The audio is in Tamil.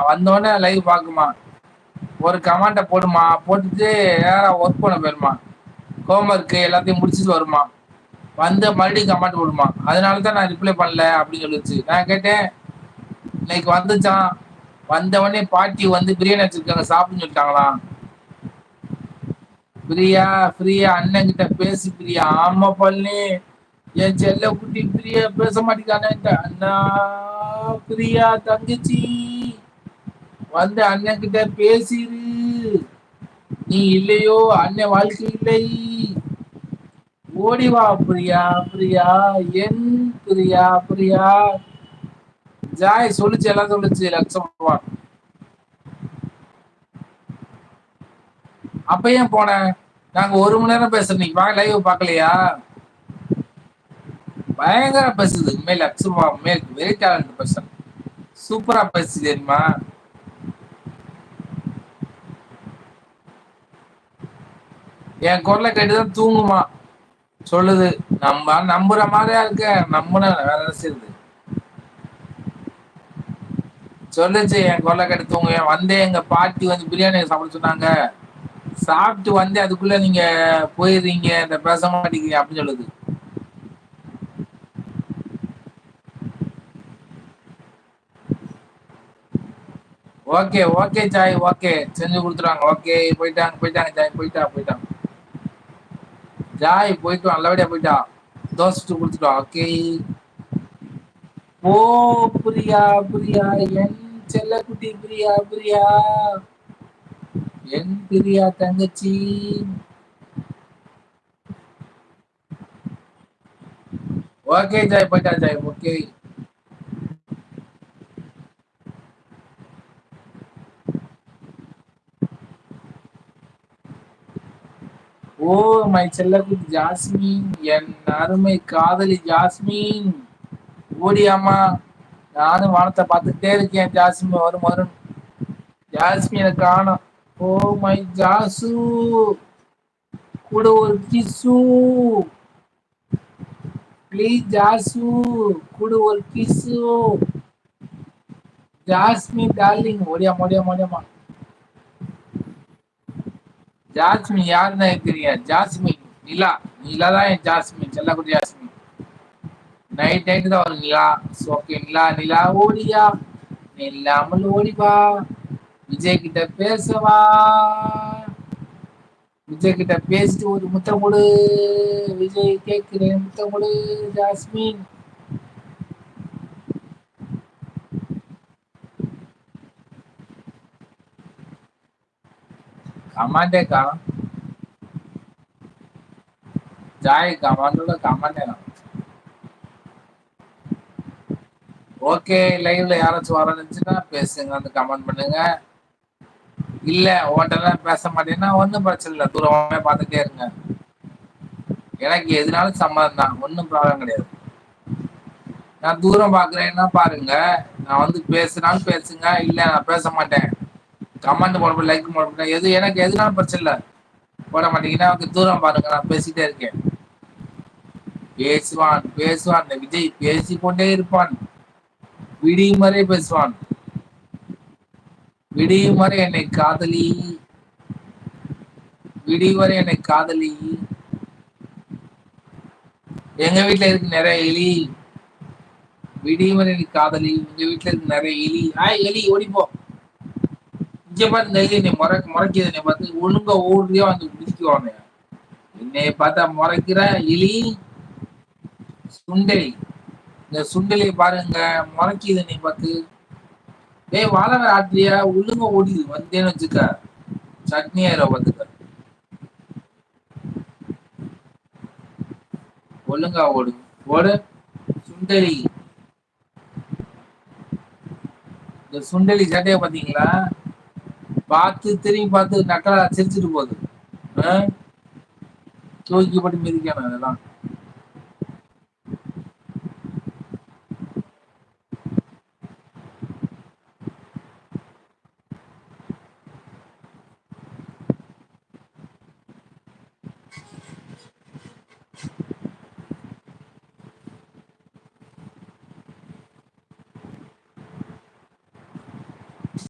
வந்தோடனே லைவ் பாக்குமா, ஒரு கமாண்ட போடுமா, போட்டுட்டு நேரா ஒர்க் பண்ண போயிருமா, ஹோம் ஒர்க் எல்லாத்தையும் முடிச்சுட்டு வருமா, வந்து மறுபடியும் கமாண்ட் போடுமா. அதனாலதான் நான் ரிப்ளை பண்ணல அப்படின்னு சொல்லிச்சு. நான் கேட்டேன், இன்னைக்கு வந்துச்சான், வந்தவொடனே பாட்டி வந்து பிரியாணி வச்சிருக்காங்க சாப்பிடுன்னு சொல்லிட்டாங்களாம். பிரியா பிரியா அண்ணன் கிட்ட பேசி பிரியா. ஆமா பழனி, என் செல்ல குட்டி பிரியா பேச மாட்டேங்கானே. அண்ணா பிரியா தங்கச்சி வந்து அண்ணன் கிட்ட பேசிரு, நீ இல்லையோ அண்ணன் வாழ்க்கை இல்லை. ஓடிவா பிரியா பிரியா என் பிரியா பிரியா. ஜாய் சொல்லுச்சு, எல்லாம் சொல்லுச்சு. லட்சம் அப்ப ஏன் போன? நாங்க 1 மணி நேரம் பேசுறோம், நீ லைவ் பாக்கலையா? பயங்கர பேசுது உண்மையில. லட்சமா உண்மையில வெரி டேலண்ட் பர்சன். சூப்பரா பேசுது தெரியுமா. என் குரலை கேட்டுதான் தூங்குமா. சொல்லுது, நம்ம நம்புற மாதிரியா இருக்க, நம்புன வேற செய்யுது. சொல்லுச்சு என் குரலை கேட்டு தூங்குவேன். வந்தே எங்க பாட்டி வந்து பிரியாணி சாப்பிட சொன்னாங்க, சாப்பிட்டு வந்து அதுக்குள்ள நீங்க போயிடுறீங்க, இந்த பேச மாட்டேங்கிறீங்க அப்படின்னு சொல்லுது. ஓகே ஓகே ஜாய், ஓகே செஞ்சு கொடுத்துருவாங்க. ஓகே போயிட்டாங்க போயிட்டாங்க ஜாய், போயிட்டாங்க ஜாய், போயிட்டு நல்லபடியா போயிட்டா. தோசை கொடுத்துட்டோம். ஓகே ஓ பிரியா பிரியா என் செல்ல குட்டி பிரியா பிரியா என் பிரியா தங்கச்சி. ஓகே ஜாய், போயிட்டா ஜாய். ஓகே ஓ மை செல்லக்குட்டி ஜாஸ்மின், என் அருமை காதலி ஜாஸ்மின் ஓடியாமா. நானும் வானத்தை பார்த்துட்டே இருக்கேன். ஜாஸ்மின் வரும் வரும். ஜாஸ்மினை காணோம். ஓ மை ஜாசு, கூட ஒரு கிசு ப்ளீஸ் ஜாசு, கூட ஒரு கிசு. ஜாஸ்மின் டார்லிங் ஓடியாமா ஓடியாமா ஓடியாமா. ஜாஸ்மின் யாருன்னு தெரியுங்க? ஜாஸ்மின் நிலா. நிலா தான் என் ஜாஸ்மின், செல்லக்குட்டி ஜாஸ்மின். நைட் நைட்டு தான் வரும் நிலா. ஓகே நிலா நிலா ஓடியா, இல்லாமல் ஓடிவா, விஜய் கிட்ட பேசவா, விஜய் கிட்ட பேசிட்டு ஒரு முத்தம் கொடு, விஜய் கேட்கிறேன் முத்தம் கொடு. ஜாஸ்மின் கமாண்டே காணும். ஜாய் கமாண்டோட கமாண்டே காணும். ஓகே லைவ்ல யாராச்சும் வரணுச்சுன்னா பேசுங்க, வந்து கமெண்ட் பண்ணுங்க. இல்ல ஓட்டெல்லாம் பேச மாட்டேன்னா ஒன்றும் பிரச்சனை இல்லை, தூரமாவே பார்த்துட்டே இருங்க. எனக்கு எதுனாலும் சம்மதம் தான், ஒன்றும் ப்ராப்ளம் கிடையாது. நான் தூரம் பார்க்குறேன்னா பாருங்க, நான் வந்து பேசுனாலும் பேசுங்க, இல்லை நான் பேச மாட்டேன். கமெண்ட் போட, லைக் போட, எது எனக்கு எதுனாலும் பிரச்சனை இல்லை. போட மாட்டீங்கன்னா தூரம் பாருங்க, நான் பேசிட்டே இருக்கேன். பேசுவான் பேசுவான் இந்த விஜய், பேசிக்கொண்டே இருப்பான். விடியும் வரை பேசுவான். விடியும் வரை என்னை காதலி, விடியும் வரை என்னை காதலி. எங்க வீட்டுல இருக்கு நிறைய எலி. விடியும் வரை என்னை காதலி, எங்க வீட்டுல இருக்கு நிறைய எலி. எலி ஓடிப்போ. இங்க பார்த்து இந்த எலி என்னை முறைக்குது. என்னை பார்த்து ஒழுங்கா ஓடுறியோ வந்து குதிக்குவாங்க. என்னை பார்த்தா முறைக்கிற எலி. சுண்டலி, இந்த சுண்டலியை பாருங்க முறைக்குது என்னை பார்த்து. வாழை ஆட்டியா ஒழுங்க ஓடிது. வந்தேன்னு வச்சுக்க சட்னி ஆயிரம் பார்த்துக்க. ஒழுங்கா ஓடு ஓடு சுண்டலி. இந்த சுண்டலி சட்டையை பாத்தீங்களா? பார்த்து திரும்பி பார்த்து நக்கலா சிரிச்சுட்டு போகுது. தூக்கி போட்டு மிதிக்கணும் அதெல்லாம்.